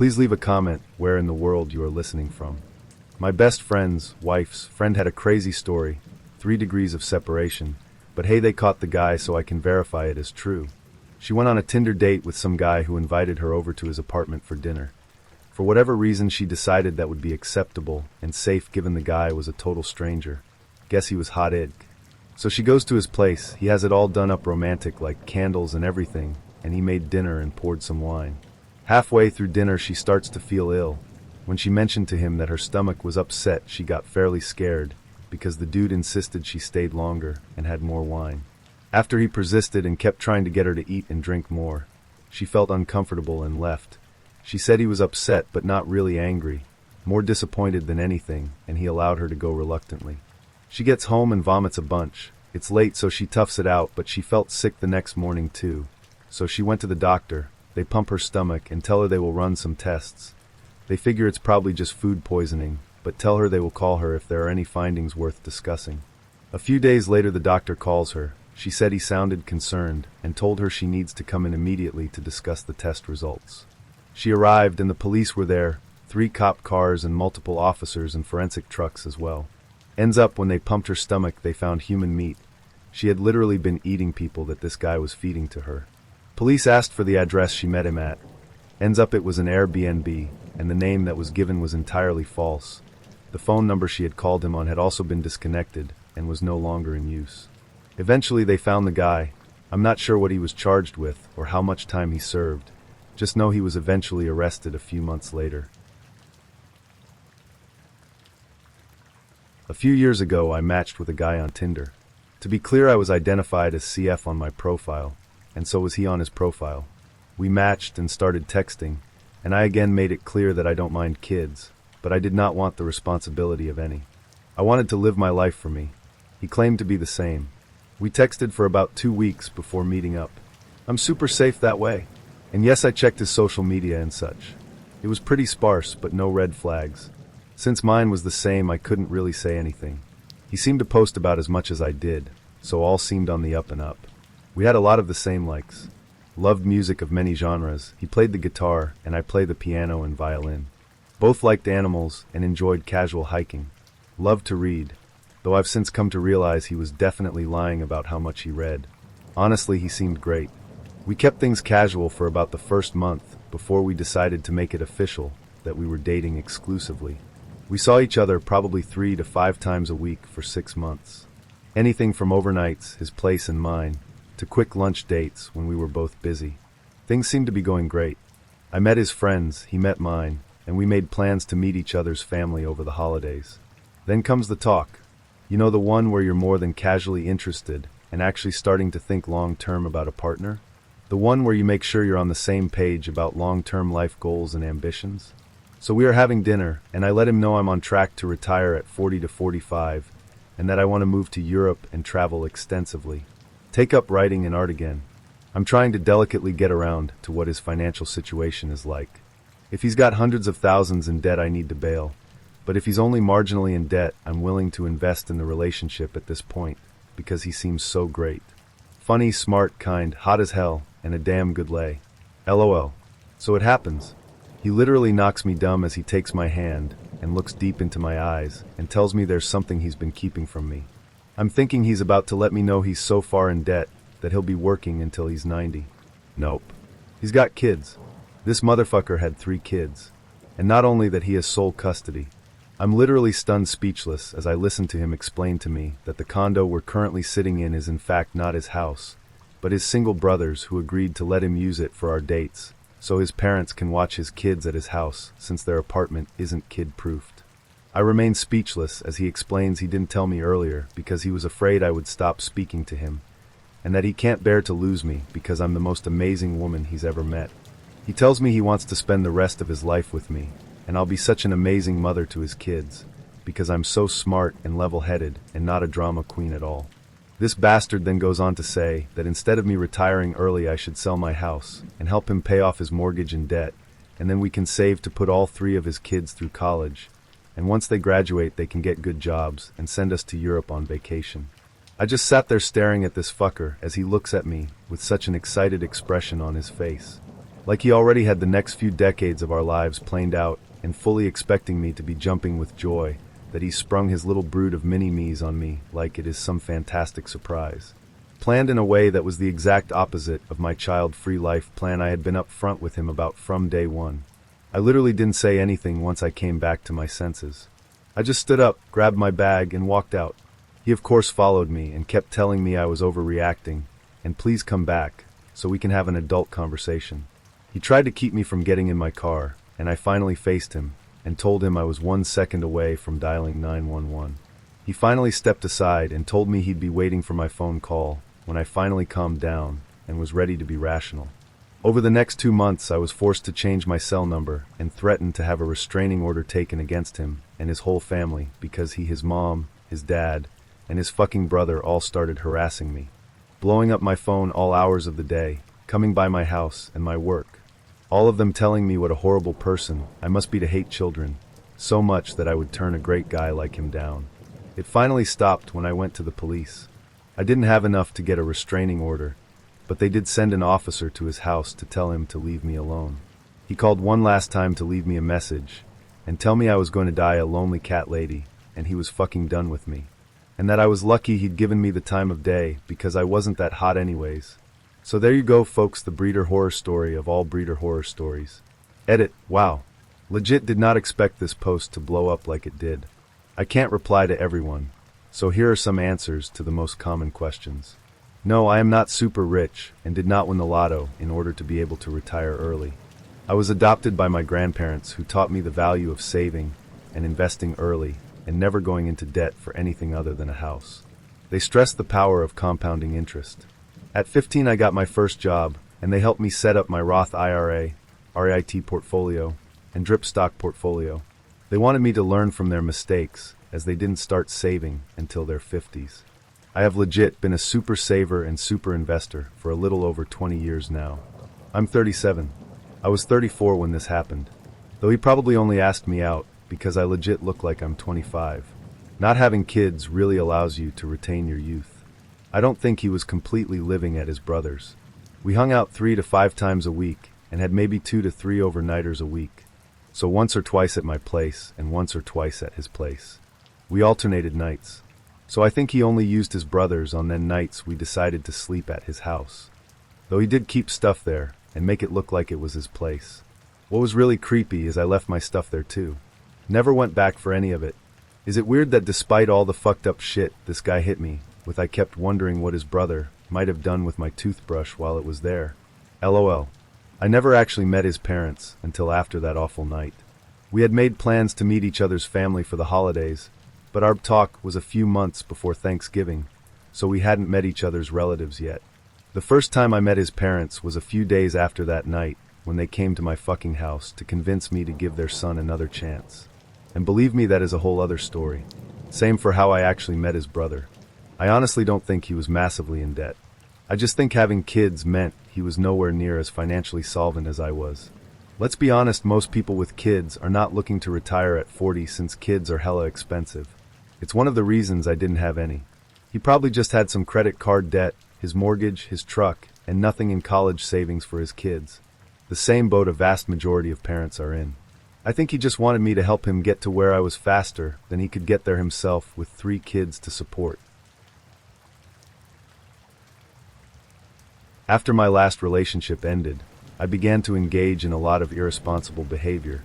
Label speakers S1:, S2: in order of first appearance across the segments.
S1: Please leave a comment where in the world you are listening from. My best friend's wife's friend had a crazy story, 3 degrees of separation, but hey, they caught the guy so I can verify it as true. She went on a Tinder date with some guy who invited her over to his apartment for dinner. For whatever reason, she decided that would be acceptable and safe given the guy was a total stranger. Guess he was hot egg. So she goes to his place. He has it all done up romantic, like candles and everything, and he made dinner and poured some wine. Halfway through dinner, she starts to feel ill. When she mentioned to him that her stomach was upset, she got fairly scared because the dude insisted she stayed longer and had more wine. After he persisted and kept trying to get her to eat and drink more, she felt uncomfortable and left. She said he was upset but not really angry, more disappointed than anything, and he allowed her to go reluctantly. She gets home and vomits a bunch. It's late, so she toughs it out, but she felt sick the next morning too. So she went to the doctor. They pump her stomach and tell her they will run some tests. They figure it's probably just food poisoning, but tell her they will call her if there are any findings worth discussing. A few days later, the doctor calls her. She said he sounded concerned and told her she needs to come in immediately to discuss the test results. She arrived and the police were there, 3 cop cars and multiple officers and forensic trucks as well. Ends up when they pumped her stomach, they found human meat. She had literally been eating people that this guy was feeding to her. Police asked for the address she met him at. Ends up it was an Airbnb, and the name that was given was entirely false. The phone number she had called him on had also been disconnected and was no longer in use. Eventually they found the guy. I'm not sure what he was charged with or how much time he served. Just know he was eventually arrested a few months later. A few years ago, I matched with a guy on Tinder. To be clear, I was identified as CF on my profile, and so was he on his profile. We matched and started texting, and I again made it clear that I don't mind kids, but I did not want the responsibility of any. I wanted to live my life for me. He claimed to be the same. We texted for about 2 weeks before meeting up. I'm super safe that way. And yes, I checked his social media and such. It was pretty sparse, but no red flags. Since mine was the same, I couldn't really say anything. He seemed to post about as much as I did, so all seemed on the up and up. We had a lot of the same likes. Loved music of many genres. He played the guitar, and I play the piano and violin. Both liked animals and enjoyed casual hiking. Loved to read, though I've since come to realize he was definitely lying about how much he read. Honestly, he seemed great. We kept things casual for about the first month before we decided to make it official that we were dating exclusively. We saw each other probably 3 to 5 times a week for 6 months. Anything from overnights, his place and mine, to quick lunch dates when we were both busy. Things seemed to be going great. I met his friends, he met mine, and we made plans to meet each other's family over the holidays. Then comes the talk. You know, the one where you're more than casually interested and actually starting to think long-term about a partner? The one where you make sure you're on the same page about long-term life goals and ambitions? So we are having dinner, and I let him know I'm on track to retire at 40 to 45, and that I want to move to Europe and travel extensively. Take up writing and art again. I'm trying to delicately get around to what his financial situation is like. If he's got hundreds of thousands in debt, I need to bail. But if he's only marginally in debt, I'm willing to invest in the relationship at this point, because he seems so great. Funny, smart, kind, hot as hell, and a damn good lay. LOL. So it happens. He literally knocks me dumb as he takes my hand and looks deep into my eyes and tells me there's something he's been keeping from me. I'm thinking he's about to let me know he's so far in debt that he'll be working until he's 90. Nope. He's got kids. This motherfucker had 3 kids. And not only that, he has sole custody. I'm literally stunned speechless as I listen to him explain to me that the condo we're currently sitting in is in fact not his house, but his single brother's, who agreed to let him use it for our dates, so his parents can watch his kids at his house since their apartment isn't kid-proofed. I remain speechless as he explains he didn't tell me earlier because he was afraid I would stop speaking to him, and that he can't bear to lose me because I'm the most amazing woman he's ever met. He tells me he wants to spend the rest of his life with me, and I'll be such an amazing mother to his kids, because I'm so smart and level-headed and not a drama queen at all. This bastard then goes on to say that instead of me retiring early, I should sell my house and help him pay off his mortgage and debt, and then we can save to put all 3 of his kids through college, and once they graduate they can get good jobs and send us to Europe on vacation. I just sat there staring at this fucker as he looks at me with such an excited expression on his face. Like he already had the next few decades of our lives planned out and fully expecting me to be jumping with joy that he sprung his little brood of mini-me's on me like it is some fantastic surprise. Planned in a way that was the exact opposite of my child-free life plan I had been up front with him about from day one. I literally didn't say anything once I came back to my senses. I just stood up, grabbed my bag, and walked out. He of course followed me and kept telling me I was overreacting, and please come back, so we can have an adult conversation. He tried to keep me from getting in my car, and I finally faced him, and told him I was 1 second away from dialing 911. He finally stepped aside and told me he'd be waiting for my phone call when I finally calmed down and was ready to be rational. Over the next 2 months, I was forced to change my cell number and threatened to have a restraining order taken against him and his whole family because his mom, his dad, and his fucking brother all started harassing me, blowing up my phone all hours of the day, coming by my house and my work. All of them telling me what a horrible person I must be to hate children, so much that I would turn a great guy like him down. It finally stopped when I went to the police. I didn't have enough to get a restraining order, but they did send an officer to his house to tell him to leave me alone. He called one last time to leave me a message and tell me I was going to die a lonely cat lady and he was fucking done with me. And that I was lucky he'd given me the time of day because I wasn't that hot anyways. So there you go folks, the breeder horror story of all breeder horror stories. Edit, wow. Legit did not expect this post to blow up like it did. I can't reply to everyone, so here are some answers to the most common questions. No, I am not super rich and did not win the lotto in order to be able to retire early. I was adopted by my grandparents who taught me the value of saving and investing early and never going into debt for anything other than a house. They stressed the power of compounding interest. At 15 I got my first job and they helped me set up my Roth IRA, REIT portfolio, and drip stock portfolio. They wanted me to learn from their mistakes as they didn't start saving until their 50s. I have legit been a super saver and super investor for a little over 20 years now. I'm 37. I was 34 when this happened, though he probably only asked me out because I legit look like I'm 25. Not having kids really allows you to retain your youth. I don't think he was completely living at his brother's. We hung out 3 to 5 times a week and had maybe 2 to 3 overnighters a week. So once or twice at my place and once or twice at his place. We alternated nights. So I think he only used his brother's on then nights we decided to sleep at his house. Though he did keep stuff there and make it look like it was his place. What was really creepy is I left my stuff there too. Never went back for any of it. Is it weird that despite all the fucked up shit this guy hit me with, I kept wondering what his brother might have done with my toothbrush while it was there? LOL. I never actually met his parents until after that awful night. We had made plans to meet each other's family for the holidays, but our talk was a few months before Thanksgiving, so we hadn't met each other's relatives yet. The first time I met his parents was a few days after that night when they came to my fucking house to convince me to give their son another chance. And believe me, that is a whole other story. Same for how I actually met his brother. I honestly don't think he was massively in debt. I just think having kids meant he was nowhere near as financially solvent as I was. Let's be honest, most people with kids are not looking to retire at 40 since kids are hella expensive. It's one of the reasons I didn't have any. He probably just had some credit card debt, his mortgage, his truck, and nothing in college savings for his kids. The same boat a vast majority of parents are in. I think he just wanted me to help him get to where I was faster than he could get there himself with 3 kids to support. After my last relationship ended, I began to engage in a lot of irresponsible behavior,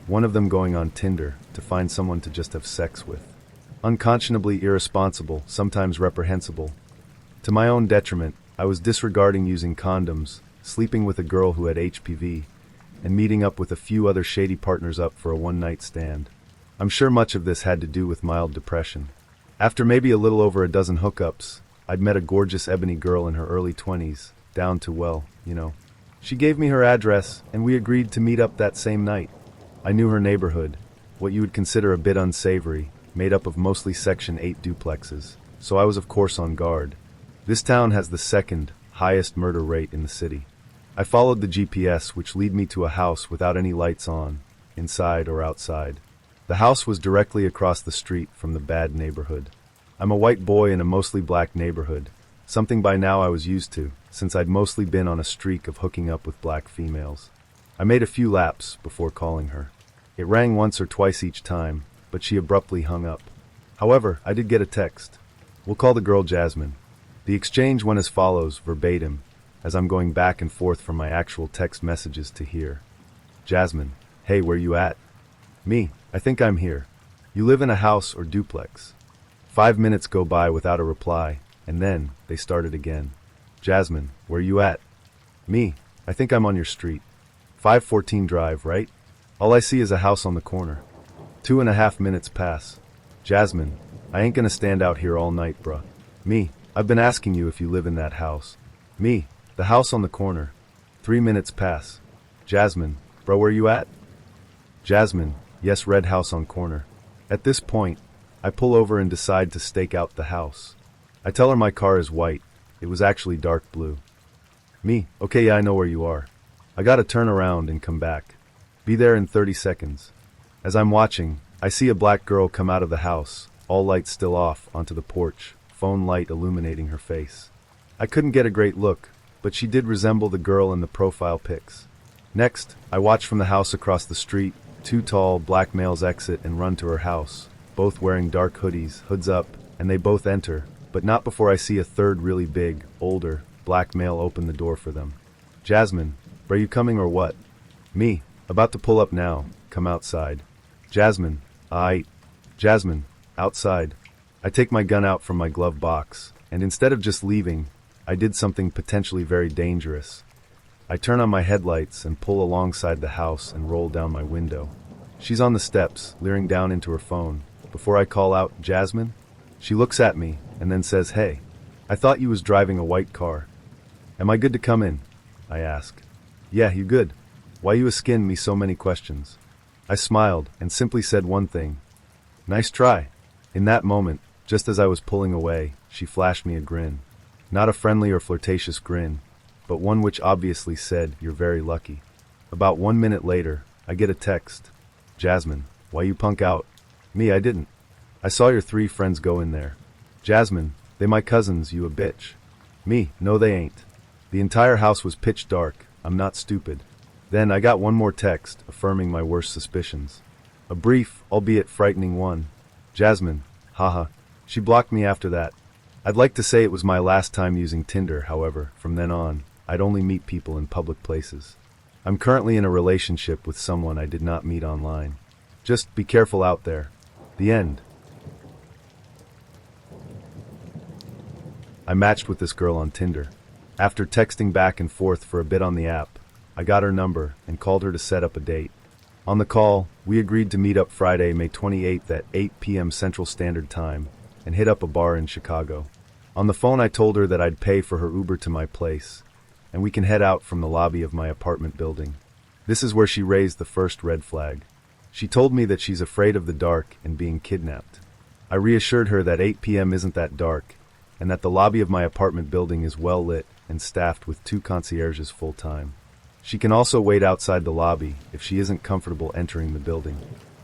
S1: one of them going on Tinder to find someone to just have sex with. Unconscionably irresponsible, sometimes reprehensible. To my own detriment, I was disregarding using condoms, sleeping with a girl who had HPV, and meeting up with a few other shady partners up for a one-night stand. I'm sure much of this had to do with mild depression. After maybe a little over a dozen hookups, I'd met a gorgeous ebony girl in her early 20s, down to, well, She gave me her address, and we agreed to meet up that same night. I knew her neighborhood, what you would consider a bit unsavory, made up of mostly Section 8 duplexes, so I was of course on guard. This town has the second highest murder rate in the city. I followed the GPS, which led me to a house without any lights on, inside or outside. The house was directly across the street from the bad neighborhood. I'm a white boy in a mostly black neighborhood, something by now I was used to, since I'd mostly been on a streak of hooking up with black females. I made a few laps before calling her. It rang once or twice each time, but she abruptly hung up. However, I did get a text. We'll call the girl Jasmine. The exchange went as follows, verbatim, as I'm going back and forth from my actual text messages to here. Jasmine, hey, where you at? Me, I think I'm here. You live in a house or duplex? 5 minutes go by without a reply, and then they started again. Jasmine, where you at? Me, I think I'm on your street. 514 Drive, right? All I see is a house on the corner. 2.5 minutes pass. Jasmine, I ain't gonna stand out here all night, bruh. Me, I've been asking you if you live in that house. Me, the house on the corner. 3 minutes pass. Jasmine, bro, where you at? Jasmine, yes, red house on corner. At this point, I pull over and decide to stake out the house. I tell her my car is white. It was actually dark blue. Me, okay, yeah, I know where you are. I gotta turn around and come back. Be there in 30 seconds. As I'm watching, I see a black girl come out of the house, all lights still off, onto the porch, phone light illuminating her face. I couldn't get a great look, but she did resemble the girl in the profile pics. Next, I watch from the house across the street, 2 tall, black males exit and run to her house, both wearing dark hoodies, hoods up, and they both enter, but not before I see a third really big, older, black male open the door for them. Jasmine, are you coming or what? Me, about to pull up now, come outside. Jasmine, Jasmine, outside. I take my gun out from my glove box, and instead of just leaving, I did something potentially very dangerous. I turn on my headlights and pull alongside the house and roll down my window. She's on the steps, leering down into her phone. Before I call out, Jasmine, she looks at me and then says, hey, I thought you was driving a white car. Am I good to come in? I ask. Yeah, you good. Why you asking me so many questions? I smiled and simply said one thing. Nice try. In that moment, just as I was pulling away, she flashed me a grin. Not a friendly or flirtatious grin, but one which obviously said, you're very lucky. About 1 minute later, I get a text. Jasmine, why you punk out? Me, I didn't. I saw your 3 friends go in there. Jasmine, they my cousins, you a bitch. Me, no they ain't. The entire house was pitch dark, I'm not stupid. Then I got one more text, affirming my worst suspicions. A brief, albeit frightening one. Jasmine, haha. She blocked me after that. I'd like to say it was my last time using Tinder, however, from then on, I'd only meet people in public places. I'm currently in a relationship with someone I did not meet online. Just be careful out there. The end. I matched with this girl on Tinder. After texting back and forth for a bit on the app, I got her number and called her to set up a date. On the call, we agreed to meet up Friday, May 28th at 8 p.m. Central Standard Time and hit up a bar in Chicago. On the phone, I told her that I'd pay for her Uber to my place, and we can head out from the lobby of my apartment building. This is where she raised the first red flag. She told me that she's afraid of the dark and being kidnapped. I reassured her that 8 p.m. isn't that dark, and that the lobby of my apartment building is well lit and staffed with 2 concierges full-time. She can also wait outside the lobby if she isn't comfortable entering the building.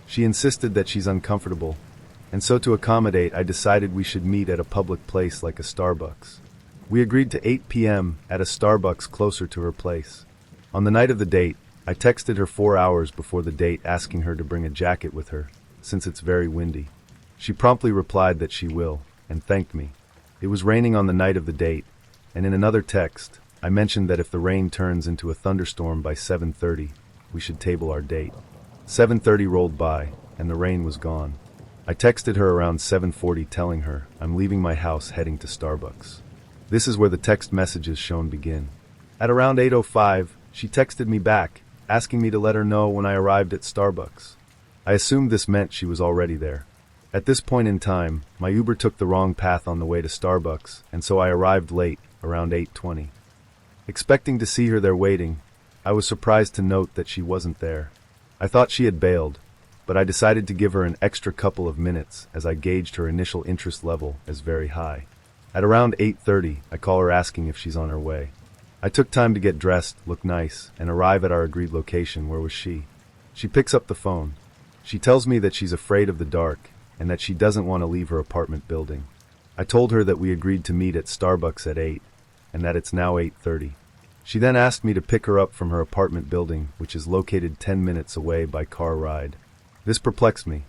S1: She insisted that she's uncomfortable, and so to accommodate, I decided we should meet at a public place like a Starbucks. We agreed to 8 p.m. at a Starbucks closer to her place. On the night of the date, I texted her 4 hours before the date asking her to bring a jacket with her, since it's very windy. She promptly replied that she will, and thanked me. It was raining on the night of the date, and in another text, I mentioned that if the rain turns into a thunderstorm by 7:30, we should table our date. 7:30 rolled by, and the rain was gone. I texted her around 7:40 telling her I'm leaving my house heading to Starbucks. This is where the text messages shown begin. At around 8:05, she texted me back, asking me to let her know when I arrived at Starbucks. I assumed this meant she was already there. At this point in time, my Uber took the wrong path on the way to Starbucks, and so I arrived late, around 8:20. Expecting to see her there waiting, I was surprised to note that she wasn't there. I thought she had bailed, but I decided to give her an extra couple of minutes as I gauged her initial interest level as very high. At around 8:30, I call her asking if she's on her way. I took time to get dressed, look nice, and arrive at our agreed location. Where was she? She picks up the phone. She tells me that she's afraid of the dark and that she doesn't want to leave her apartment building. I told her that we agreed to meet at Starbucks at 8, and that it's now 8:30. She then asked me to pick her up from her apartment building, which is located 10 minutes away by car ride. This perplexed me.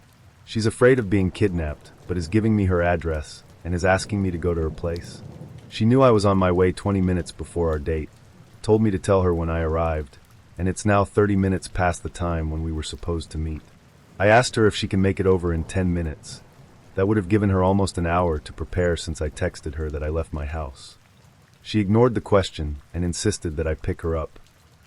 S1: She's afraid of being kidnapped, but is giving me her address and is asking me to go to her place. She knew I was on my way 20 minutes before our date, told me to tell her when I arrived, and it's now 30 minutes past the time when we were supposed to meet. I asked her if she can make it over in 10 minutes. That would have given her almost an hour to prepare since I texted her that I left my house. She ignored the question and insisted that I pick her up.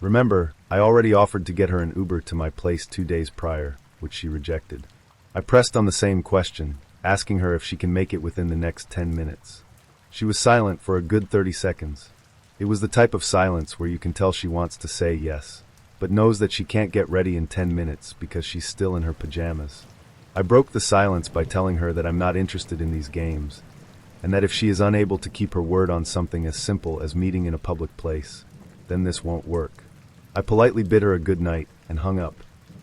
S1: Remember, I already offered to get her an Uber to my place 2 days prior, which she rejected. I pressed on the same question, asking her if she can make it within the next 10 minutes. She was silent for a good 30 seconds. It was the type of silence where you can tell she wants to say yes, but knows that she can't get ready in 10 minutes because she's still in her pajamas. I broke the silence by telling her that I'm not interested in these games, and that if she is unable to keep her word on something as simple as meeting in a public place, then this won't work. I politely bid her a good night and hung up.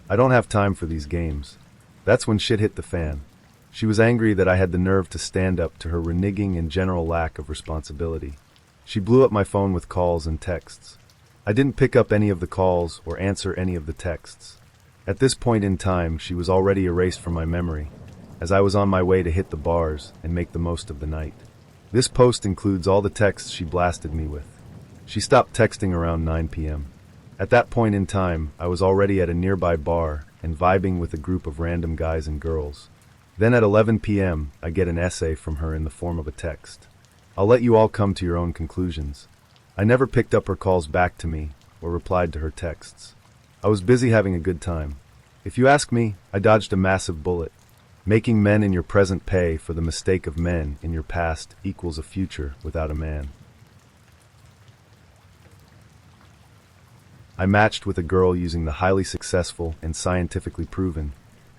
S1: I don't have time for these games. That's when shit hit the fan. She was angry that I had the nerve to stand up to her reneging and general lack of responsibility. She blew up my phone with calls and texts. I didn't pick up any of the calls or answer any of the texts. At this point in time, she was already erased from my memory, as I was on my way to hit the bars and make the most of the night. This post includes all the texts she blasted me with. She stopped texting around 9 p.m. At that point in time, I was already at a nearby bar and vibing with a group of random guys and girls. Then at 11 p.m., I get an essay from her in the form of a text. I'll let you all come to your own conclusions. I never picked up her calls back to me or replied to her texts. I was busy having a good time. If you ask me, I dodged a massive bullet. Making men in your present pay for the mistake of men in your past equals a future without a man. I matched with a girl using the highly successful and scientifically proven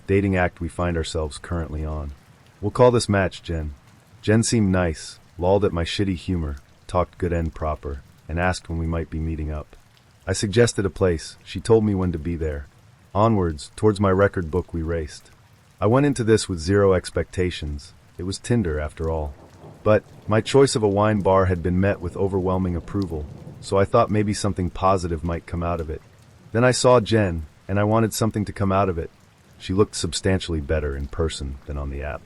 S1: dating act we find ourselves currently on. We'll call this match Jen. Jen seemed nice, lolled at my shitty humor, talked good and proper, and asked when we might be meeting up. I suggested a place. She told me when to be there. Onwards, towards my record book we raced. I went into this with zero expectations. It was Tinder, after all. But my choice of a wine bar had been met with overwhelming approval, so I thought maybe something positive might come out of it. Then I saw Jen, and I wanted something to come out of it. She looked substantially better in person than on the app.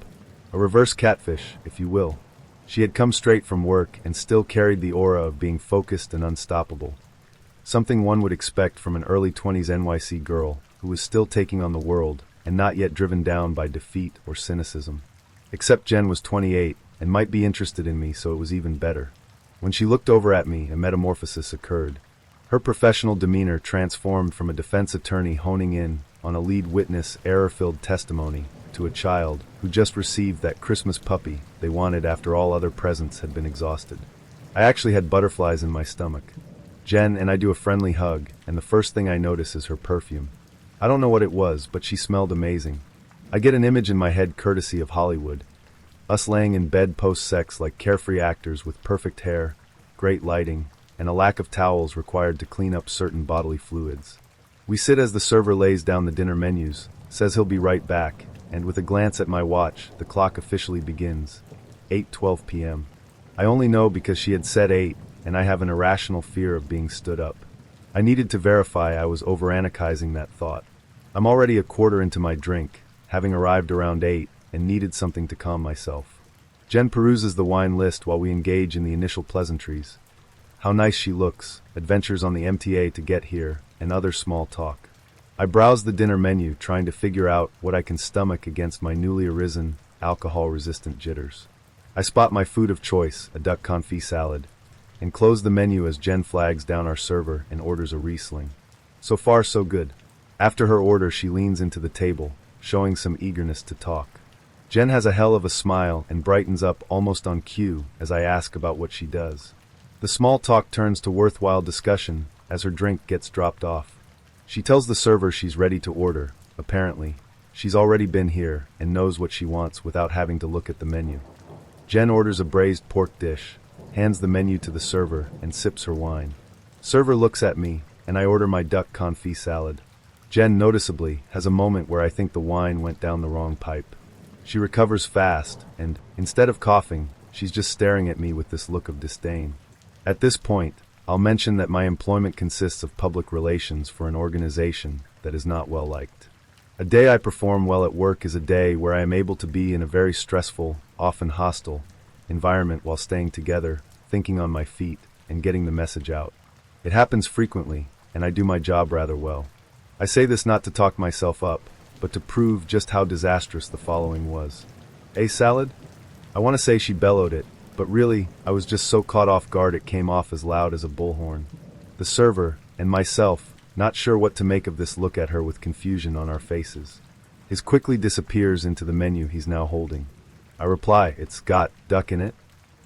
S1: A reverse catfish, if you will. She had come straight from work and still carried the aura of being focused and unstoppable. Something one would expect from an early 20s NYC girl who was still taking on the world and not yet driven down by defeat or cynicism. Except Jen was 28 and might be interested in me, so it was even better. When she looked over at me, a metamorphosis occurred. Her professional demeanor transformed from a defense attorney honing in on a lead witness error-filled testimony to a child who just received that Christmas puppy they wanted after all other presents had been exhausted. I actually had butterflies in my stomach. Jen and I do a friendly hug, and the first thing I notice is her perfume. I don't know what it was, but she smelled amazing. I get an image in my head courtesy of Hollywood. Us laying in bed post-sex like carefree actors with perfect hair, great lighting, and a lack of towels required to clean up certain bodily fluids. We sit as the server lays down the dinner menus, says he'll be right back, and with a glance at my watch, the clock officially begins. 8:12 p.m. I only know because she had said 8, and I have an irrational fear of being stood up. I needed to verify I was overanalyzing that thought. I'm already a quarter into my drink, having arrived around 8, and needed something to calm myself. Jen peruses the wine list while we engage in the initial pleasantries. How nice she looks, adventures on the MTA to get here, and other small talk. I browse the dinner menu, trying to figure out what I can stomach against my newly arisen, alcohol-resistant jitters. I spot my food of choice, a duck confit salad, and close the menu as Jen flags down our server and orders a Riesling. So far, so good. After her order, she leans into the table, showing some eagerness to talk. Jen has a hell of a smile and brightens up almost on cue as I ask about what she does. The small talk turns to worthwhile discussion as her drink gets dropped off. She tells the server she's ready to order. Apparently, she's already been here and knows what she wants without having to look at the menu. Jen orders a braised pork dish, hands the menu to the server, and sips her wine. Server looks at me, and I order my duck confit salad. Jen noticeably has a moment where I think the wine went down the wrong pipe. She recovers fast, and, instead of coughing, she's just staring at me with this look of disdain. At this point, I'll mention that my employment consists of public relations for an organization that is not well liked. A day I perform well at work is a day where I am able to be in a very stressful, often hostile, environment while staying together, thinking on my feet, and getting the message out. It happens frequently, and I do my job rather well. I say this not to talk myself up, but to prove just how disastrous the following was. "A salad?" I want to say she bellowed it, but really, I was just so caught off guard it came off as loud as a bullhorn. The server, and myself, not sure what to make of this, look at her with confusion on our faces. His quickly disappears into the menu he's now holding. I reply, "It's got duck in it."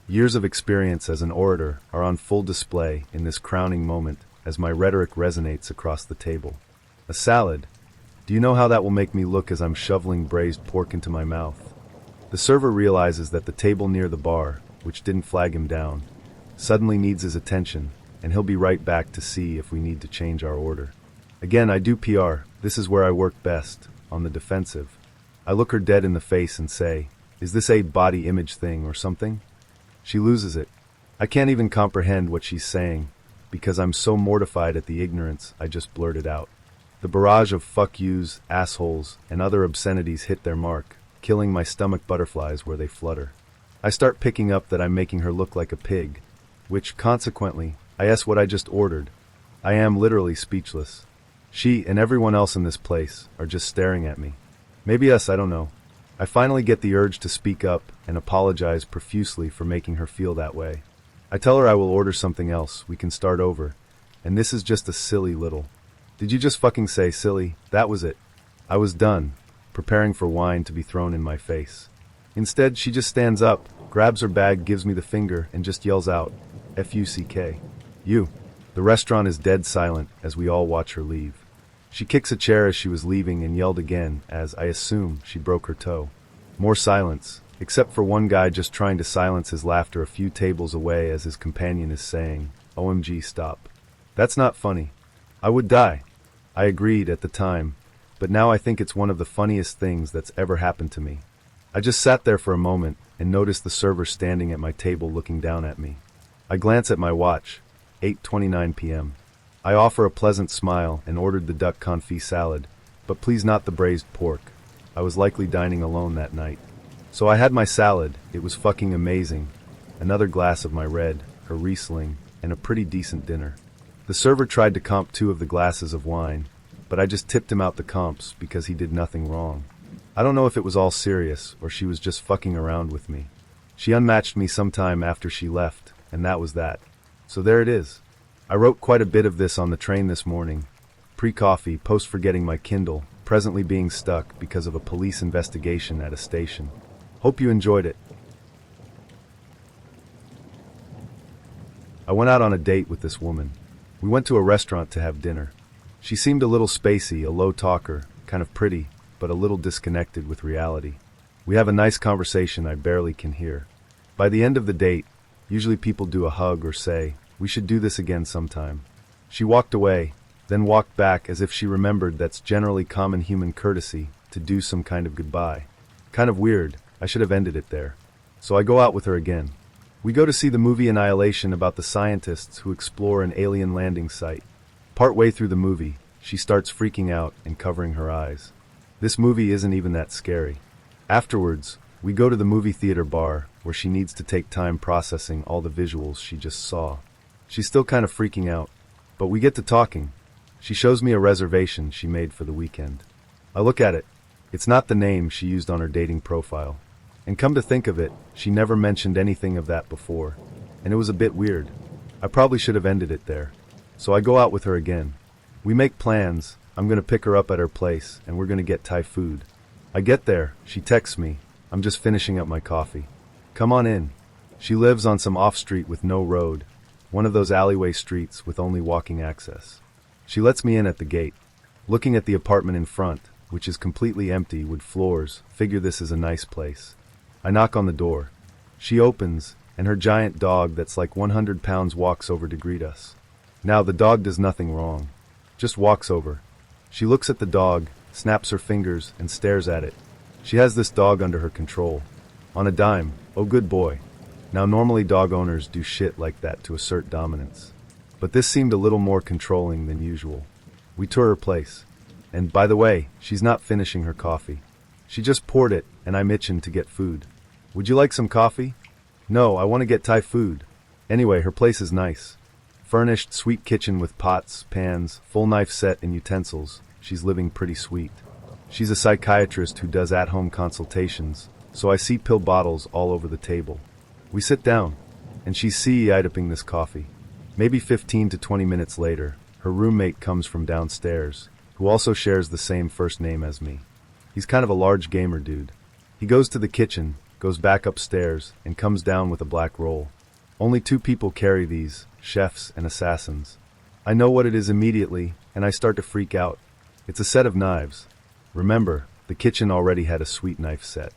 S1: Years of experience as an orator are on full display in this crowning moment as my rhetoric resonates across the table. A salad? Do you know how that will make me look as I'm shoveling braised pork into my mouth? The server realizes that the table near the bar, which didn't flag him down, suddenly needs his attention, and he'll be right back to see if we need to change our order. Again, I do PR. This is where I work best, on the defensive. I look her dead in the face and say, "Is this a body image thing or something?" She loses it. I can't even comprehend what she's saying, because I'm so mortified at the ignorance I just blurted out. The barrage of fuck yous, assholes, and other obscenities hit their mark, killing my stomach butterflies where they flutter. I start picking up that I'm making her look like a pig, which, consequently, I ask what I just ordered. I am literally speechless. She and everyone else in this place are just staring at me. Maybe us, I don't know. I finally get the urge to speak up and apologize profusely for making her feel that way. I tell her I will order something else, we can start over, and this is just a silly little. Did you just fucking say silly? That was it. I was done, preparing for wine to be thrown in my face. Instead, she just stands up, grabs her bag, gives me the finger, and just yells out, "F-U-C-K. You." The restaurant is dead silent as we all watch her leave. She kicks a chair as she was leaving and yelled again as, I assume, she broke her toe. More silence, except for one guy just trying to silence his laughter a few tables away as his companion is saying, "OMG, stop. That's not funny. I would die." I agreed at the time, but now I think it's one of the funniest things that's ever happened to me. I just sat there for a moment and noticed the server standing at my table looking down at me. I glance at my watch, 8:29 p.m. I offer a pleasant smile and ordered the duck confit salad, but please not the braised pork. I was likely dining alone that night. So I had my salad, it was fucking amazing. Another glass of my red, her Riesling, and a pretty decent dinner. The server tried to comp 2 of the glasses of wine, but I just tipped him out the comps because he did nothing wrong. I don't know if it was all serious or she was just fucking around with me. She unmatched me sometime after she left, and that was that. So there it is. I wrote quite a bit of this on the train this morning. Pre-coffee, post forgetting my Kindle, presently being stuck because of a police investigation at a station. Hope you enjoyed it. I went out on a date with this woman. We went to a restaurant to have dinner. She seemed a little spacey, a low talker, kind of pretty, but a little disconnected with reality. We have a nice conversation I barely can hear. By the end of the date, usually people do a hug or say, "We should do this again sometime." She walked away, then walked back as if she remembered that's generally common human courtesy to do some kind of goodbye. Kind of weird, I should have ended it there. So I go out with her again. We go to see the movie Annihilation about the scientists who explore an alien landing site. Partway through the movie, she starts freaking out and covering her eyes. This movie isn't even that scary. Afterwards, we go to the movie theater bar where she needs to take time processing all the visuals she just saw. She's still kind of freaking out, but we get to talking. She shows me a reservation she made for the weekend. I look at it. It's not the name she used on her dating profile. And come to think of it, she never mentioned anything of that before, and it was a bit weird. I probably should have ended it there. So I go out with her again. We make plans. I'm going to pick her up at her place, and we're going to get Thai food. I get there. She texts me. I'm just finishing up my coffee. Come on in. She lives on some off street with no road, one of those alleyway streets with only walking access. She lets me in at the gate. Looking at the apartment in front, which is completely empty, wood floors, figure this is a nice place. I knock on the door. She opens, and her giant dog that's like 100 pounds walks over to greet us. Now, the dog does nothing wrong. Just walks over. She looks at the dog, snaps her fingers, and stares at it. She has this dog under her control. On a dime, oh good boy. Now normally dog owners do shit like that to assert dominance. But this seemed a little more controlling than usual. We tour her place. And by the way, she's not finishing her coffee. She just poured it, and I'm itching to get food. Would you like some coffee? No, I want to get Thai food. Anyway, her place is nice. Furnished, sweet kitchen with pots, pans, full knife set and utensils. She's living pretty sweet. She's a psychiatrist who does at-home consultations, so I see pill bottles all over the table. We sit down, and she's CEI-upping this coffee. Maybe 15 to 20 minutes later, her roommate comes from downstairs, who also shares the same first name as me. He's kind of a large gamer dude. He goes to the kitchen, goes back upstairs, and comes down with a black roll. Only 2 people carry these, chefs and assassins. I know what it is immediately, and I start to freak out. It's a set of knives. Remember, the kitchen already had a sweet knife set.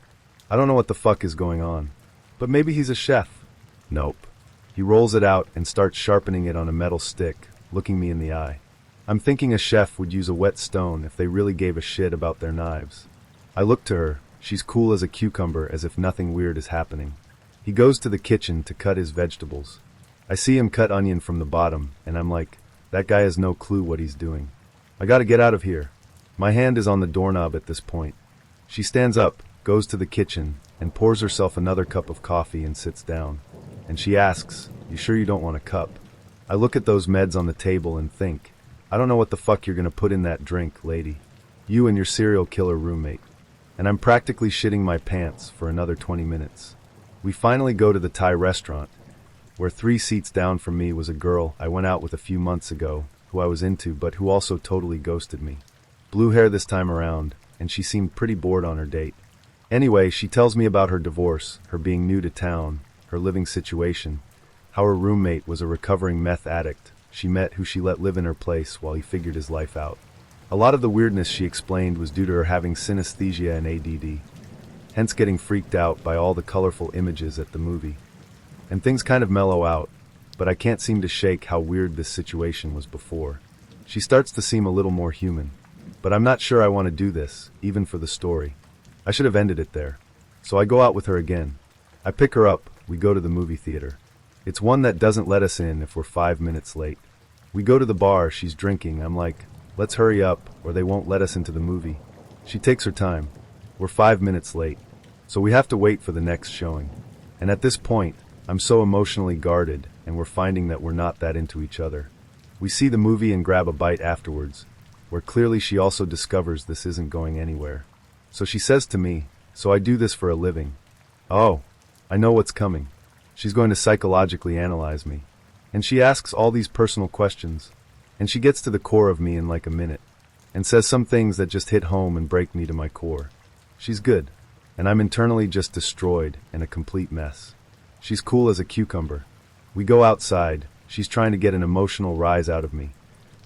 S1: I don't know what the fuck is going on. But maybe he's a chef. Nope. He rolls it out and starts sharpening it on a metal stick, looking me in the eye. I'm thinking a chef would use a wet stone if they really gave a shit about their knives. I look to her. She's cool as a cucumber, as if nothing weird is happening. He goes to the kitchen to cut his vegetables. I see him cut onion from the bottom, and I'm like, that guy has no clue what he's doing. I gotta get out of here. My hand is on the doorknob at this point. She stands up, goes to the kitchen, and pours herself another cup of coffee and sits down. And she asks, "You sure you don't want a cup?" I look at those meds on the table and think, I don't know what the fuck you're gonna put in that drink, lady. You and your serial killer roommate. And I'm practically shitting my pants for another 20 minutes. We finally go to the Thai restaurant, where 3 seats down from me was a girl I went out with a few months ago, who I was into but who also totally ghosted me. Blue hair this time around, and she seemed pretty bored on her date. Anyway, she tells me about her divorce, her being new to town, her living situation, how her roommate was a recovering meth addict she met who she let live in her place while he figured his life out. A lot of the weirdness she explained was due to her having synesthesia and ADD, hence getting freaked out by all the colorful images at the movie. And things kind of mellow out, but I can't seem to shake how weird this situation was before. She starts to seem a little more human, but I'm not sure I want to do this, even for the story. I should have ended it there. So I go out with her again. I pick her up, we go to the movie theater. It's one that doesn't let us in if we're 5 minutes late. We go to the bar, she's drinking, I'm like, let's hurry up, or they won't let us into the movie. She takes her time. We're 5 minutes late, so we have to wait for the next showing. And at this point, I'm so emotionally guarded, and we're finding that we're not that into each other. We see the movie and grab a bite afterwards, where clearly she also discovers this isn't going anywhere. So she says to me, "So I do this for a living." Oh, I know what's coming. She's going to psychologically analyze me. And she asks all these personal questions. And she gets to the core of me in like a minute. And says some things that just hit home and break me to my core. She's good. And I'm internally just destroyed and a complete mess. She's cool as a cucumber. We go outside. She's trying to get an emotional rise out of me,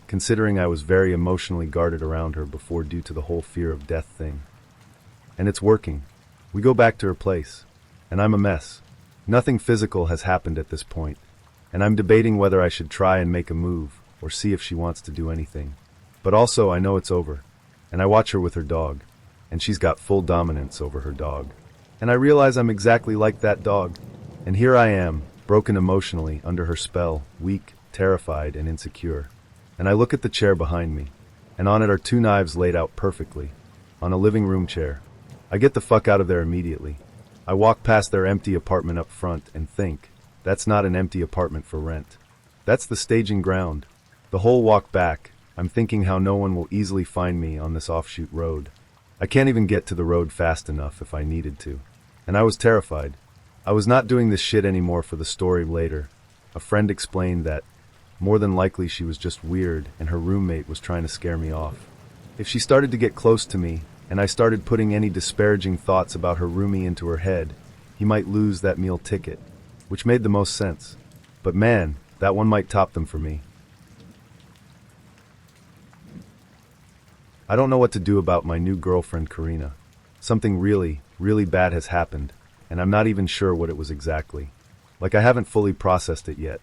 S1: considering I was very emotionally guarded around her before due to the whole fear of death thing. And it's working. We go back to her place. And I'm a mess. Nothing physical has happened at this point, and I'm debating whether I should try and make a move or see if she wants to do anything. But also I know it's over, and I watch her with her dog, and she's got full dominance over her dog. And I realize I'm exactly like that dog. And here I am, broken emotionally under her spell, weak, terrified, and insecure. And I look at the chair behind me, and on it are 2 knives laid out perfectly, on a living room chair. I get the fuck out of there immediately. I walk past their empty apartment up front and think, that's not an empty apartment for rent. That's the staging ground. The whole walk back, I'm thinking how no one will easily find me on this offshoot road. I can't even get to the road fast enough if I needed to. And I was terrified. I was not doing this shit anymore for the story later. A friend explained that, more than likely she was just weird and her roommate was trying to scare me off. If she started to get close to me, and I started putting any disparaging thoughts about her roomie into her head, he might lose that meal ticket, which made the most sense. But man, that one might top them for me. I don't know what to do about my new girlfriend, Karina. Something really, really bad has happened, and I'm not even sure what it was exactly. Like I haven't fully processed it yet.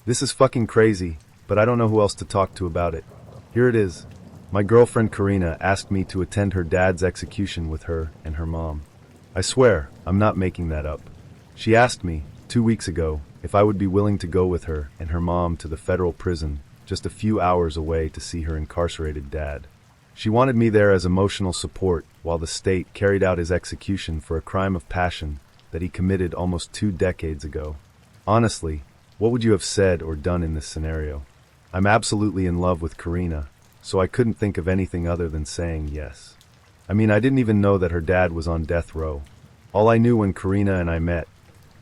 S1: This is fucking crazy, but I don't know who else to talk to about it. Here it is. My girlfriend Karina asked me to attend her dad's execution with her and her mom. I swear, I'm not making that up. She asked me 2 weeks ago, if I would be willing to go with her and her mom to the federal prison just a few hours away to see her incarcerated dad. She wanted me there as emotional support while the state carried out his execution for a crime of passion that he committed almost 2 decades ago. Honestly, what would you have said or done in this scenario? I'm absolutely in love with Karina, so I couldn't think of anything other than saying yes. I mean, I didn't even know that her dad was on death row. All I knew when Karina and I met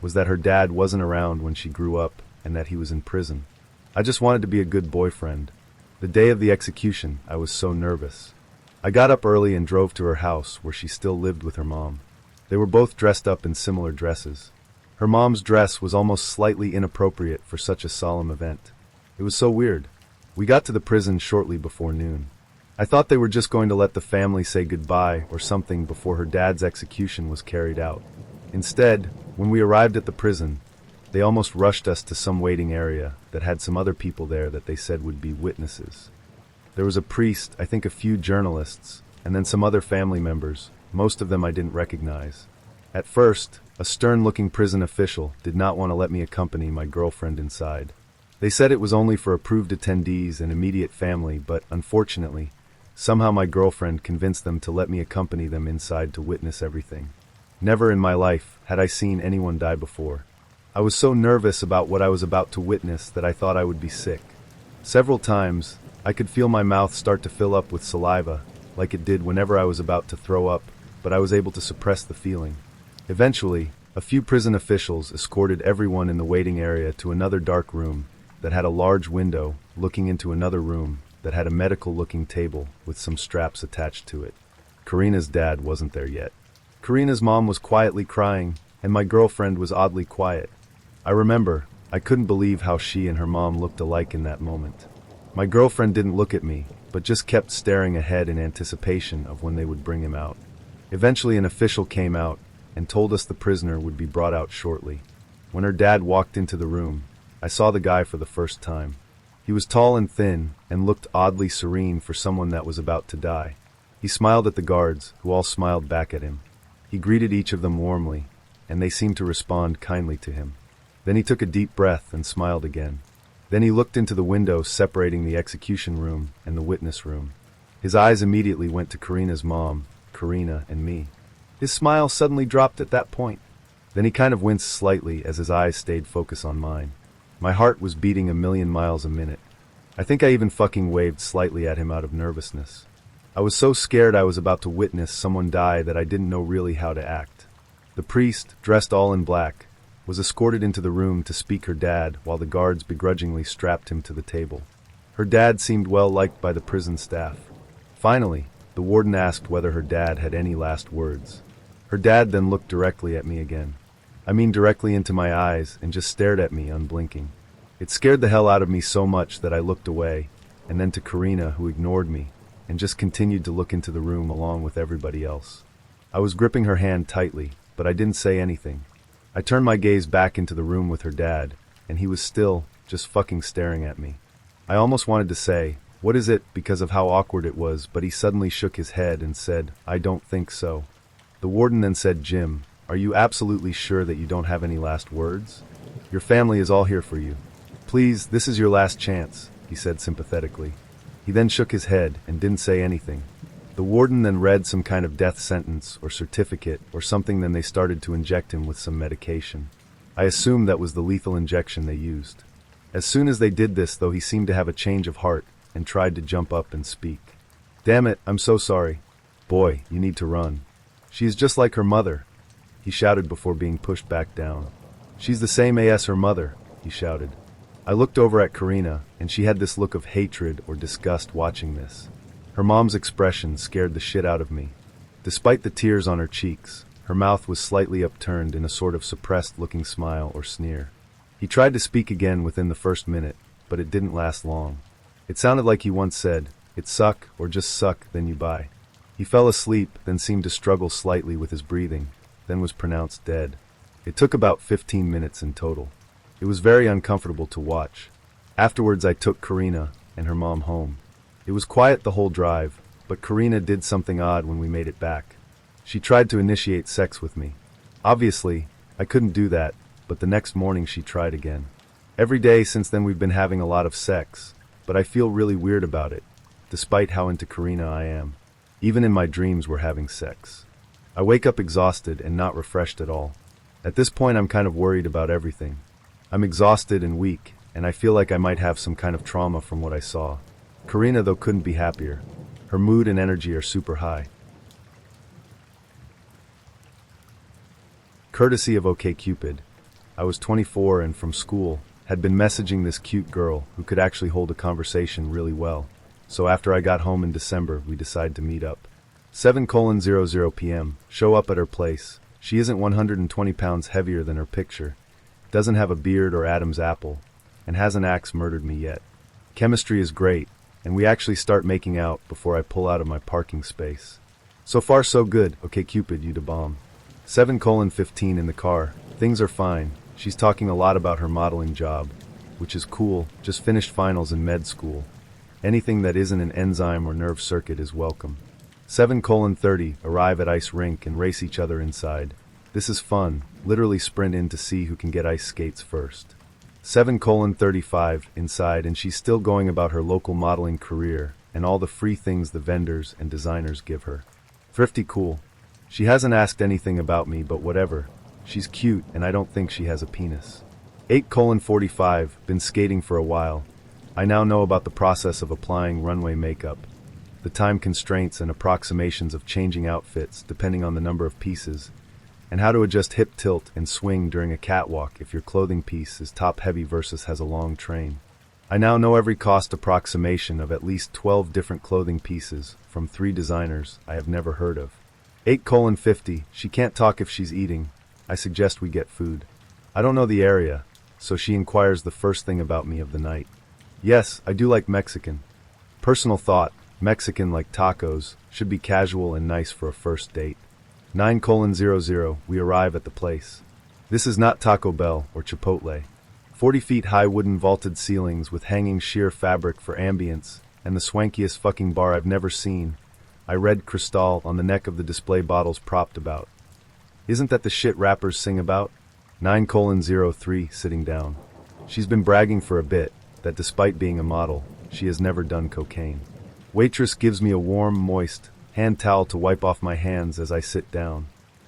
S1: was that her dad wasn't around when she grew up and that he was in prison. I just wanted to be a good boyfriend. The day of the execution, I was so nervous. I got up early and drove to her house where she still lived with her mom. They were both dressed up in similar dresses. Her mom's dress was almost slightly inappropriate for such a solemn event. It was so weird. We got to the prison shortly before noon. I thought they were just going to let the family say goodbye or something before her dad's execution was carried out. Instead, when we arrived at the prison, they almost rushed us to some waiting area that had some other people there that they said would be witnesses. There was a priest, I think a few journalists, and then some other family members, most of them I didn't recognize. At first, a stern-looking prison official did not want to let me accompany my girlfriend inside. They said it was only for approved attendees and immediate family, but unfortunately, somehow my girlfriend convinced them to let me accompany them inside to witness everything. Never in my life had I seen anyone die before. I was so nervous about what I was about to witness that I thought I would be sick. Several times, I could feel my mouth start to fill up with saliva, like it did whenever I was about to throw up, but I was able to suppress the feeling. Eventually, a few prison officials escorted everyone in the waiting area to another dark room that had a large window looking into another room that had a medical-looking table with some straps attached to it. Karina's dad wasn't there yet. Karina's mom was quietly crying, and my girlfriend was oddly quiet. I remember, I couldn't believe how she and her mom looked alike in that moment. My girlfriend didn't look at me, but just kept staring ahead in anticipation of when they would bring him out. Eventually an official came out and told us the prisoner would be brought out shortly. When her dad walked into the room, I saw the guy for the first time. He was tall and thin and looked oddly serene for someone that was about to die. He smiled at the guards, who all smiled back at him. He greeted each of them warmly, and they seemed to respond kindly to him. Then he took a deep breath and smiled again. Then he looked into the window separating the execution room and the witness room. His eyes immediately went to Karina's mom, Karina, and me. His smile suddenly dropped at that point. Then he kind of winced slightly as his eyes stayed focused on mine. My heart was beating 1,000,000 miles a minute. I think I even fucking waved slightly at him out of nervousness. I was so scared I was about to witness someone die that I didn't know really how to act. The priest, dressed all in black, was escorted into the room to speak her dad while the guards begrudgingly strapped him to the table. Her dad seemed well liked by the prison staff. Finally, the warden asked whether her dad had any last words. Her dad then looked directly at me again. I mean directly into my eyes and just stared at me unblinking. It scared the hell out of me so much that I looked away, and then to Karina, who ignored me, and just continued to look into the room along with everybody else. I was gripping her hand tightly, but I didn't say anything. I turned my gaze back into the room with her dad, and he was still just fucking staring at me. I almost wanted to say, "What is it?" because of how awkward it was, but he suddenly shook his head and said, "I don't think so." The warden then said, "Jim, are you absolutely sure that you don't have any last words? Your family is all here for you. Please, this is your last chance," he said sympathetically. He then shook his head and didn't say anything. The warden then read some kind of death sentence or certificate or something, then they started to inject him with some medication. I assumed that was the lethal injection they used. As soon as they did this, though, he seemed to have a change of heart and tried to jump up and speak. "Damn it, I'm so sorry. Boy, you need to run. She is just like her mother," he shouted before being pushed back down. "She's the same as her mother," he shouted. I looked over at Karina, and she had this look of hatred or disgust watching this. Her mom's expression scared the shit out of me. Despite the tears on her cheeks, her mouth was slightly upturned in a sort of suppressed-looking smile or sneer. He tried to speak again within the first minute, but it didn't last long. It sounded like he once said, "It suck, or just suck, then you buy." He fell asleep, then seemed to struggle slightly with his breathing, then was pronounced dead. It took about 15 minutes in total. It was very uncomfortable to watch. Afterwards, I took Karina and her mom home. It was quiet the whole drive, but Karina did something odd when we made it back. She tried to initiate sex with me. Obviously, I couldn't do that, but the next morning she tried again. Every day since then we've been having a lot of sex, but I feel really weird about it, despite how into Karina I am. Even in my dreams we're having sex. I wake up exhausted and not refreshed at all. At this point I'm kind of worried about everything. I'm exhausted and weak, and I feel like I might have some kind of trauma from what I saw. Karina, though, couldn't be happier. Her mood and energy are super high. Courtesy of OkCupid, I was 24 and from school, had been messaging this cute girl who could actually hold a conversation really well. So after I got home in December, we decided to meet up. 7:00 p.m., show up at her place. She isn't 120 pounds heavier than her picture, doesn't have a beard or Adam's apple, and hasn't axe murdered me yet. Chemistry is great, and we actually start making out before I pull out of my parking space. So far so good, OkCupid, you da bomb. 7:15 in the car, things are fine. She's talking a lot about her modeling job, which is cool, just finished finals in med school. Anything that isn't an enzyme or nerve circuit is welcome. 7:30, arrive at ice rink and race each other inside. This is fun, literally sprint in to see who can get ice skates first. 7:35, inside, and she's still going about her local modeling career and all the free things the vendors and designers give her. Thrifty cool. She hasn't asked anything about me, but whatever. She's cute and I don't think she has a penis. 8:45, been skating for a while. I now know about the process of applying runway makeup, the time constraints and approximations of changing outfits depending on the number of pieces, and how to adjust hip tilt and swing during a catwalk if your clothing piece is top heavy versus has a long train. I now know every cost approximation of at least 12 different clothing pieces from 3 designers I have never heard of. 8:50, she can't talk if she's eating. I suggest we get food. I don't know the area, so she inquires the first thing about me of the night. Yes, I do like Mexican. Personal thought, Mexican like tacos, should be casual and nice for a first date. 9:00, we arrive at the place. This is not Taco Bell or Chipotle. 40 feet high wooden vaulted ceilings with hanging sheer fabric for ambience, and the swankiest fucking bar I've never seen. I read Cristal on the neck of the display bottles propped about. Isn't that the shit rappers sing about? 9:03, sitting down. She's been bragging for a bit that despite being a model, she has never done cocaine. Waitress gives me a warm, moist hand towel to wipe off my hands as I sit down.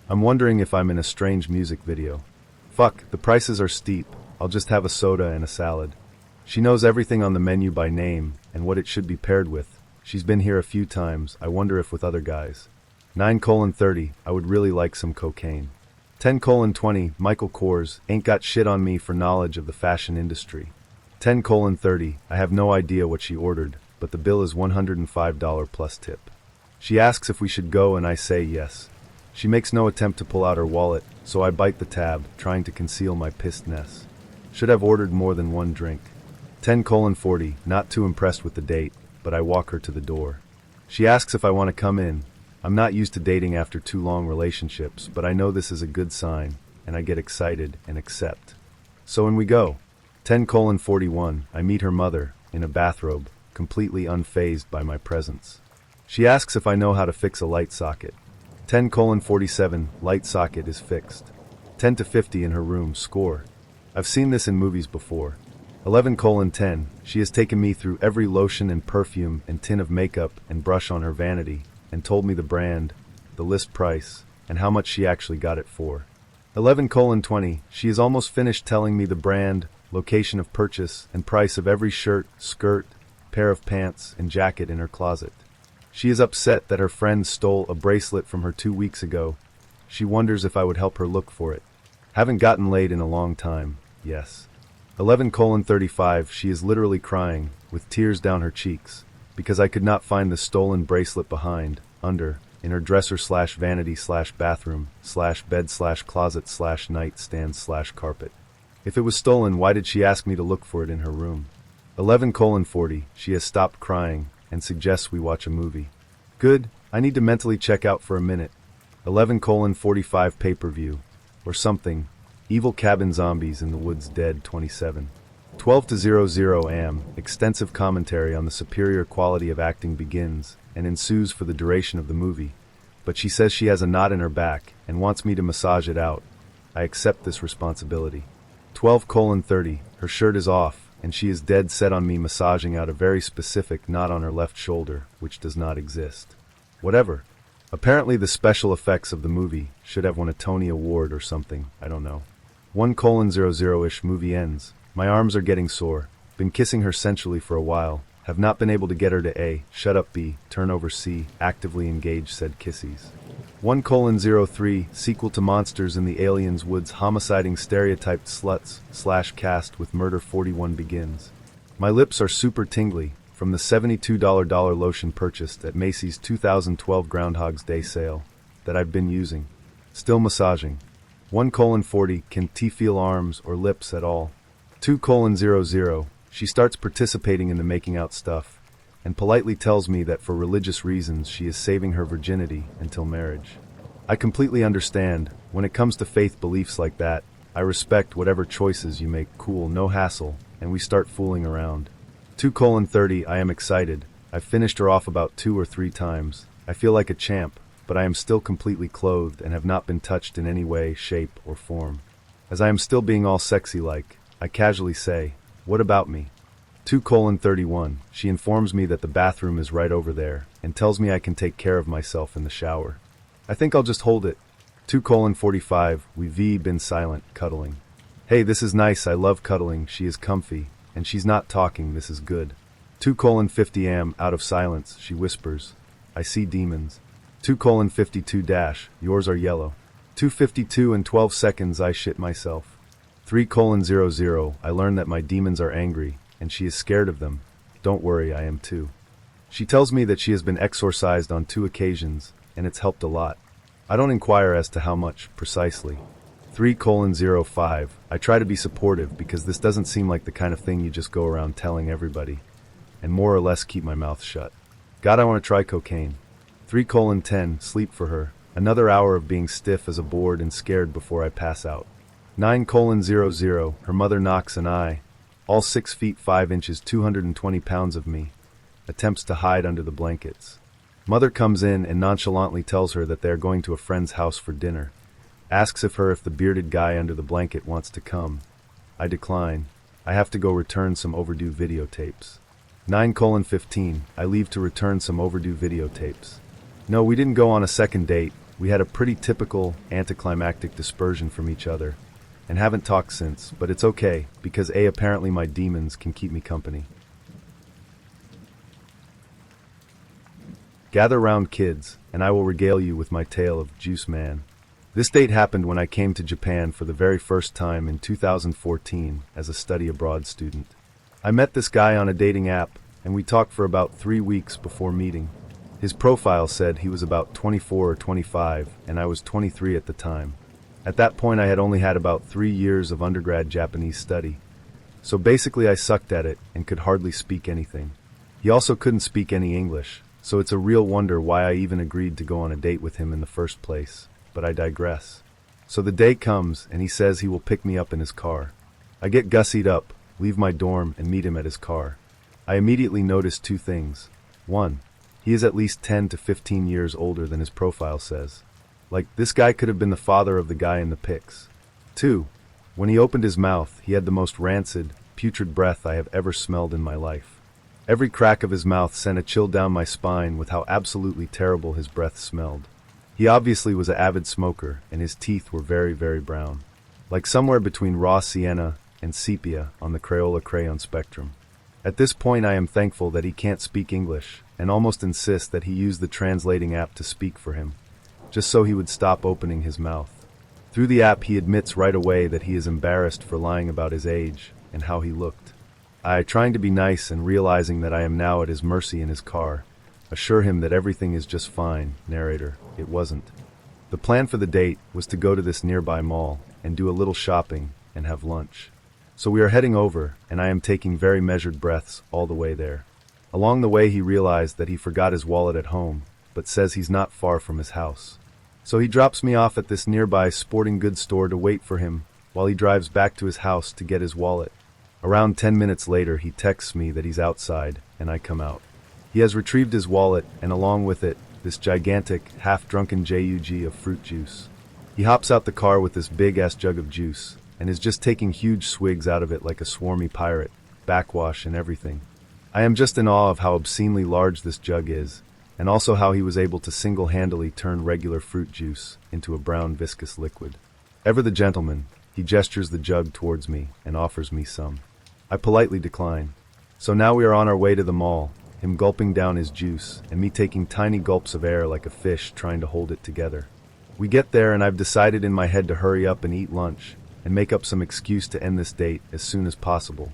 S1: I'm wondering if I'm in a strange music video. Fuck, the prices are steep. I'll just have a soda and a salad. She knows everything on the menu by name and what it should be paired with. She's been here a few times, I wonder if with other guys. 9:30, I would really like some cocaine. 10:20, Michael Kors, ain't got shit on me for knowledge of the fashion industry. 10:30, I have no idea what she ordered, but the bill is $105 plus tip. She asks if we should go and I say yes. She makes no attempt to pull out her wallet, so I bite the tab, trying to conceal my pissedness. Should have ordered more than one drink. 10:40, not too impressed with the date, but I walk her to the door. She asks if I want to come in. I'm not used to dating after 2 long relationships, but I know this is a good sign, and I get excited and accept. So in we go. 10:41, I meet her mother, in a bathrobe, completely unfazed by my presence. She asks if I know how to fix a light socket. 10:47, light socket is fixed. 10:50 in her room, score. I've seen this in movies before. 11:10, she has taken me through every lotion and perfume and tin of makeup and brush on her vanity, and told me the brand, the list price, and how much she actually got it for. 11:20, she is almost finished telling me the brand, location of purchase, and price of every shirt, skirt, pair of pants, and jacket in her closet. She is upset that her friend stole a bracelet from her 2 weeks ago. She wonders if I would help her look for it. Haven't gotten laid in a long time, yes. 11:35, she is literally crying, with tears down her cheeks, because I could not find the stolen bracelet behind, under, in her dresser/vanity/bathroom/bed/closet/nightstand/carpet. If it was stolen, why did she ask me to look for it in her room? 11:40, she has stopped crying, and suggests we watch a movie. Good, I need to mentally check out for a minute. 11:45, pay-per-view, or something. Evil Cabin Zombies in the Woods Dead 27. 12:00 am, extensive commentary on the superior quality of acting begins and ensues for the duration of the movie, but she says she has a knot in her back and wants me to massage it out. I accept this responsibility. 12:30, her shirt is off, and she is dead set on me massaging out a very specific knot on her left shoulder, which does not exist. Whatever. Apparently the special effects of the movie should have won a Tony Award or something, I don't know. 1:00-ish movie ends. My arms are getting sore. Been kissing her sensually for a while. Have not been able to get her to A, shut up B, turn over C, actively engage said kissies. 1:03, sequel to Monsters in the Aliens Woods homiciding stereotyped sluts / cast with Murder 41 begins. My lips are super tingly from the $72 lotion purchased at Macy's 2012 Groundhog's Day sale that I've been using. Still massaging. 1:40, can T feel arms or lips at all? 2:00, she starts participating in the making out stuff and politely tells me that for religious reasons she is saving her virginity until marriage. I completely understand. When it comes to faith beliefs like that, I respect whatever choices you make. Cool, no hassle, and we start fooling around. 2:30, I am excited. I've finished her off about 2 or 3 times. I feel like a champ, but I am still completely clothed and have not been touched in any way, shape, or form. As I am still being all sexy-like, I casually say, "What about me?" 2:31, she informs me that the bathroom is right over there and tells me I can take care of myself in the shower. I think I'll just hold it. 2:45, we've been silent, cuddling. Hey, this is nice, I love cuddling, she is comfy, and she's not talking, this is good. 2:50 am, out of silence, she whispers, "I see demons." 2:52 yours are yellow. 2:52 and 12 seconds I shit myself. 3:00, I learn that my demons are angry, and she is scared of them. Don't worry, I am too. She tells me that she has been exorcised on 2 occasions, and it's helped a lot. I don't inquire as to how much, precisely. 3:05, I try to be supportive because this doesn't seem like the kind of thing you just go around telling everybody, and more or less keep my mouth shut. God, I want to try cocaine. 3:10, sleep for her. Another hour of being stiff as a board and scared before I pass out. 9:00, her mother knocks and I, all 6 feet 5 inches 220 pounds of me, attempts to hide under the blankets. Mother comes in and nonchalantly tells her that they are going to a friend's house for dinner. Asks if the bearded guy under the blanket wants to come. I decline. I have to go return some overdue videotapes. 9:15, I leave to return some overdue videotapes. No, we didn't go on a second date. We had a pretty typical anticlimactic dispersion from each other, and haven't talked since, but it's okay, because apparently my demons can keep me company. Gather round, kids, and I will regale you with my tale of Juice Man. This date happened when I came to Japan for the very first time in 2014 as a study abroad student. I met this guy on a dating app, and we talked for about 3 weeks before meeting. His profile said he was about 24 or 25, and I was 23 at the time. At that point I had only had about 3 years of undergrad Japanese study, so basically I sucked at it and could hardly speak anything. He also couldn't speak any English, so it's a real wonder why I even agreed to go on a date with him in the first place, but I digress. So the day comes, and he says he will pick me up in his car. I get gussied up, leave my dorm, and meet him at his car. I immediately notice 2 things. 1, he is at least 10 to 15 years older than his profile says. Like, this guy could have been the father of the guy in the pics. 2, when he opened his mouth, he had the most rancid, putrid breath I have ever smelled in my life. Every crack of his mouth sent a chill down my spine with how absolutely terrible his breath smelled. He obviously was an avid smoker, and his teeth were very, very brown. Like somewhere between raw sienna and sepia on the Crayola crayon spectrum. At this point I am thankful that he can't speak English, and almost insist that he use the translating app to speak for him, just so he would stop opening his mouth. Through the app he admits right away that he is embarrassed for lying about his age and how he looked. I, trying to be nice and realizing that I am now at his mercy in his car, assure him that everything is just fine, narrator. It wasn't. The plan for the date was to go to this nearby mall and do a little shopping and have lunch. So we are heading over, and I am taking very measured breaths all the way there. Along the way he realized that he forgot his wallet at home, but says he's not far from his house. So he drops me off at this nearby sporting goods store to wait for him while he drives back to his house to get his wallet. Around 10 minutes later he texts me that he's outside, and I come out. He has retrieved his wallet, and along with it, this gigantic, half-drunken jug of fruit juice. He hops out the car with this big-ass jug of juice, and is just taking huge swigs out of it like a swarmy pirate, backwash and everything. I am just in awe of how obscenely large this jug is, and also how he was able to single-handedly turn regular fruit juice into a brown viscous liquid. Ever the gentleman, he gestures the jug towards me and offers me some. I politely decline. So now we are on our way to the mall, him gulping down his juice, and me taking tiny gulps of air like a fish trying to hold it together. We get there and I've decided in my head to hurry up and eat lunch, and make up some excuse to end this date as soon as possible.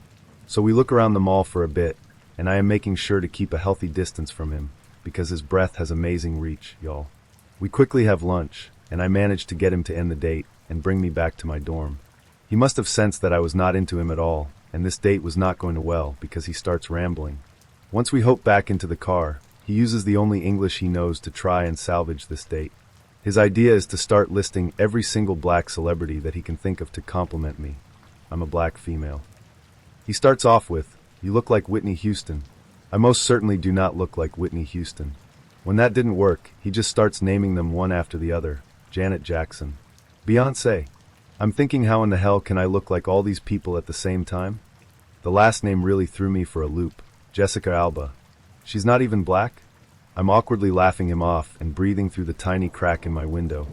S1: So we look around the mall for a bit, and I am making sure to keep a healthy distance from him, because his breath has amazing reach, y'all. We quickly have lunch, and I manage to get him to end the date and bring me back to my dorm. He must have sensed that I was not into him at all, and this date was not going to well because he starts rambling. Once we hop back into the car, he uses the only English he knows to try and salvage this date. His idea is to start listing every single black celebrity that he can think of to compliment me. I'm a black female. He starts off with, "You look like Whitney Houston." I most certainly do not look like Whitney Houston. When that didn't work, he just starts naming them one after the other. Janet Jackson. Beyoncé. I'm thinking, how in the hell can I look like all these people at the same time? The last name really threw me for a loop. Jessica Alba. She's not even black? I'm awkwardly laughing him off and breathing through the tiny crack in my window,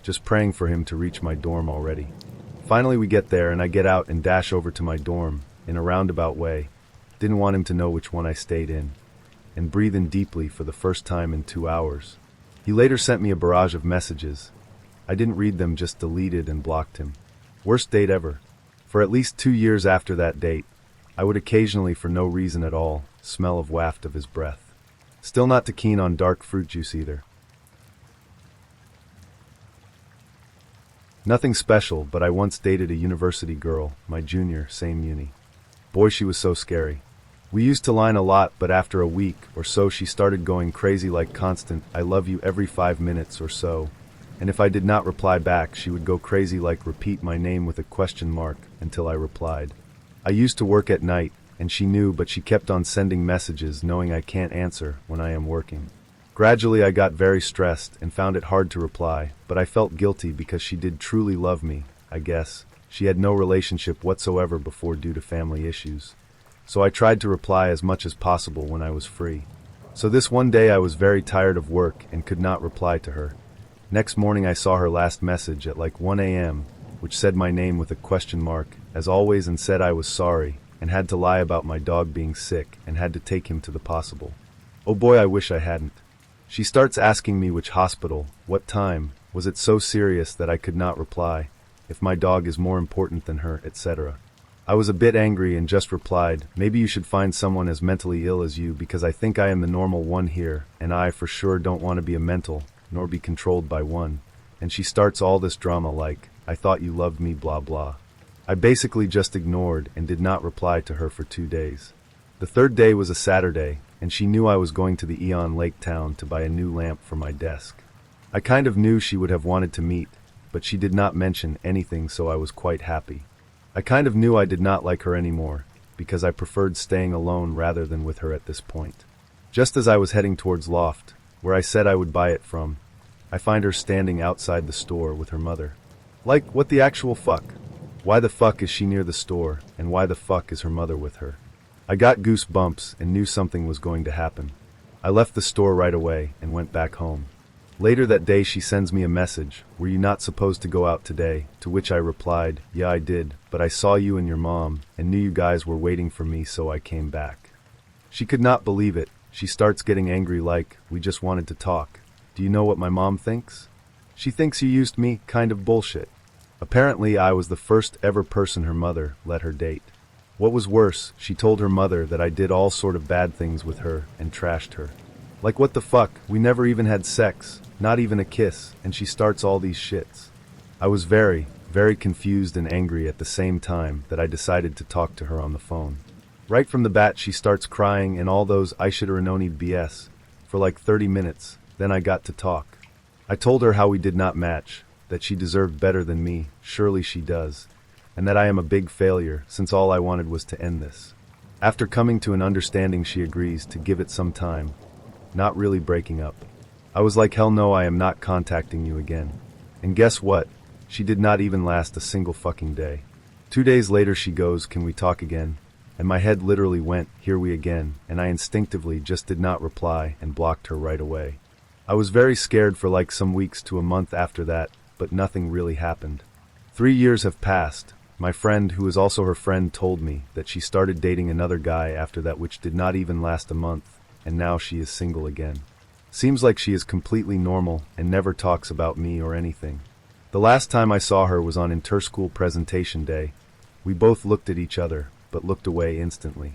S1: just praying for him to reach my dorm already. Finally we get there and I get out and dash over to my dorm, in a roundabout way. Didn't want him to know which one I stayed in, and breathe in deeply for the first time in 2 hours. He later sent me a barrage of messages. I didn't read them, just deleted and blocked him. Worst date ever. For at least 2 years after that date, I would occasionally, for no reason at all, smell of waft of his breath. Still not too keen on dark fruit juice either. Nothing special, but I once dated a university girl, my junior, same uni. Boy, she was so scary. We used to line a lot, but after a week or so she started going crazy, like constant "I love you" every 5 minutes or so. And if I did not reply back, she would go crazy, like repeat my name with a question mark until I replied. I used to work at night, and she knew, but she kept on sending messages knowing I can't answer when I am working. Gradually I got very stressed and found it hard to reply, but I felt guilty because she did truly love me, I guess. She had no relationship whatsoever before due to family issues. So I tried to reply as much as possible when I was free. So this one day I was very tired of work and could not reply to her. Next morning I saw her last message at like 1 a.m., which said my name with a question mark, as always, and said I was sorry, and had to lie about my dog being sick and had to take him to the possible. Oh boy, I wish I hadn't. She starts asking me which hospital, what time, was it so serious that I could not reply, if my dog is more important than her, etc. I was a bit angry and just replied, "Maybe you should find someone as mentally ill as you, because I think I am the normal one here, and I for sure don't want to be a mental, nor be controlled by one." And she starts all this drama like, "I thought you loved me, blah blah." I basically just ignored and did not reply to her for 2 days. The third day was a Saturday, and she knew I was going to the Eon Lake town to buy a new lamp for my desk. I kind of knew she would have wanted to meet, but she did not mention anything, so I was quite happy. I kind of knew I did not like her anymore, because I preferred staying alone rather than with her at this point. Just as I was heading towards Loft, where I said I would buy it from, I find her standing outside the store with her mother. Like, what the actual fuck? Why the fuck is she near the store, and why the fuck is her mother with her? I got goosebumps and knew something was going to happen. I left the store right away and went back home. Later that day she sends me a message, "Were you not supposed to go out today?" To which I replied, "Yeah, I did, but I saw you and your mom, and knew you guys were waiting for me, so I came back." She could not believe it. She starts getting angry like, "We just wanted to talk. Do you know what my mom thinks? She thinks you used me, kind of bullshit." Apparently I was the first ever person her mother let her date. What was worse, she told her mother that I did all sort of bad things with her and trashed her. Like, what the fuck, we never even had sex, not even a kiss, and she starts all these shits. I was very, very confused and angry at the same time that I decided to talk to her on the phone. Right from the bat she starts crying and all those I shoulda known BS for like 30 minutes, then I got to talk. I told her how we did not match, that she deserved better than me, surely she does, and that I am a big failure since all I wanted was to end this. After coming to an understanding she agrees to give it some time, not really breaking up. I was like, hell no, I am not contacting you again. And guess what? She did not even last a single fucking day. 2 days later she goes, "Can we talk again?" And my head literally went, "Here we again," and I instinctively just did not reply and blocked her right away. I was very scared for like some weeks to a month after that, but nothing really happened. 3 years have passed. My friend, who is also her friend, told me that she started dating another guy after that, which did not even last a month, and now she is single again. Seems like she is completely normal and never talks about me or anything. The last time I saw her was on interschool presentation day. We both looked at each other, but looked away instantly.